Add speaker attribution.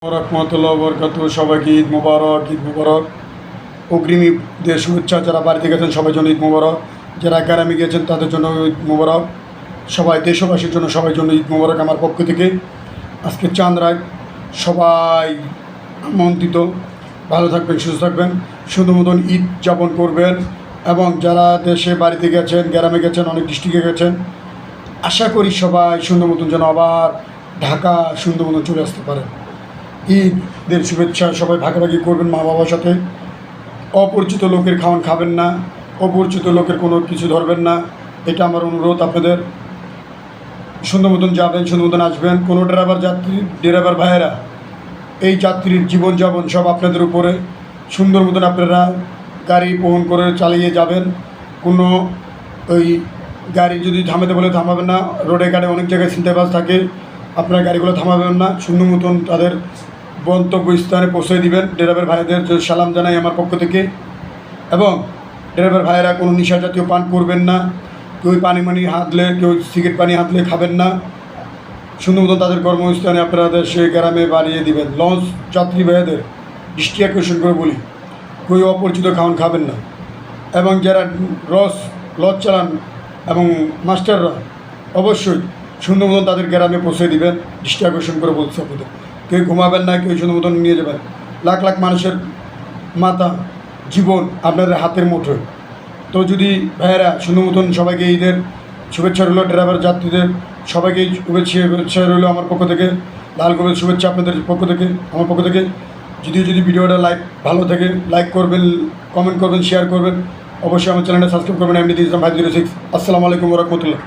Speaker 1: রহমতুল্লাহ বরকাত। সবাইকে ঈদ মুবারক, ঈদ মুবারক। অগ্রিম ঈদের শুভেচ্ছা। যারা বাড়িতে গেছেন সবাই জন্য ঈদ মুবারক, যারা গ্রামে গিয়েছেন তাদের জন্য ঈদ মুবারক। সবাই দেশবাসীর জন্য সবাই জন্য ঈদ মুবারক আমার পক্ষ থেকে। আজকে চাঁদ রাত, সবাই আমন্ত্রিত। ভালো থাকবেন, সুস্থ থাকবেন, সুন্দর মতন ঈদ যাপন করবেন। এবং যারা দেশে বাড়িতে গেছেন, গ্রামে গেছেন, অনেক ডিস্ট্রিক্টে গেছেন, আশা করি সবাই সুন্দর মতন যেন আবার ঢাকা সুন্দর মতন চলে আসতে পারে। ঈদের শুভেচ্ছা সবাই ভাগাভাগি করবেন মা বাবার সাথে। অপরিচিত লোকের খাওয়ান খাবেন না, অপরিচিত লোকের কোনো কিছু ধরবেন না, এটা আমার অনুরোধ আপনাদের। সুন্দর মতন যাবেন, সুন্দর মতন আসবেন। কোনো ড্রাইভার ভাইয়েরা, এই যাত্রীর জীবনযাপন সব আপনাদের উপরে। সুন্দর মতন আপনারা গাড়ি বহন করে চালিয়ে যাবেন। কোনো ওই গাড়ি যদি থামাতে বলে থামাবেন না। রোডে ঘাটে অনেক জায়গায় ছিনতাইবাজ থাকে, আপনারা গাড়িগুলো থামাবেন না। সুন্দর মতন তাদের গন্তব্যস্থানে পৌঁছে দিবেন। ড্রাইভার ভাইদের সালাম জানাই আমার পক্ষ থেকে। এবং ড্রাইভার ভাইয়েরা কোনো নেশা জাতীয় পান করবেন না। কেউ পানি হাতলে, কেউ সিগারেট পানি হাতলে খাবেন না। সুন্দর মতন তাদের কর্মস্থানে আপনাদের সে গ্রামে বাড়িয়ে দিবেন। লঞ্চ যাত্রী ভাইদের দৃষ্টি আকর্ষণ করে বলি, কেউ অপরিচিত খাওয়ান খাবেন না। এবং যারা লঞ্চ চালান এবং মাস্টাররা অবশ্যই সুন্দর মতন তাদের গ্রামে পৌঁছে দিবেন। দৃষ্টি আকর্ষণ করে বলছে আপনাদের, কেউ ঘুমাবেন না, কেউ সুন্দর মতন নিয়ে যাবেন। লাখ লাখ মানুষের মাথা জীবন আপনাদের হাতের মুঠোয়। তো যদি ভাইয়েরা সুন্দর মতন সবাইকে ঈদের শুভেচ্ছা রইল। ড্রাইভার যাত্রীদের সবাইকে শুভেচ্ছা রইল আমার পক্ষ থেকে। লাল গোলের শুভেচ্ছা আপনাদের পক্ষ থেকে, আমার পক্ষ থেকে। যদি ভিডিওটা ভালো থাকে লাইক করবেন, কমেন্ট করবেন, শেয়ার করবেন। অবশ্যই আমার চ্যানেলটা সাবস্ক্রাইব করবেন। এমনি ইসলাম 506। আসসালামু আলাইকুম রহমতুল্লাহ।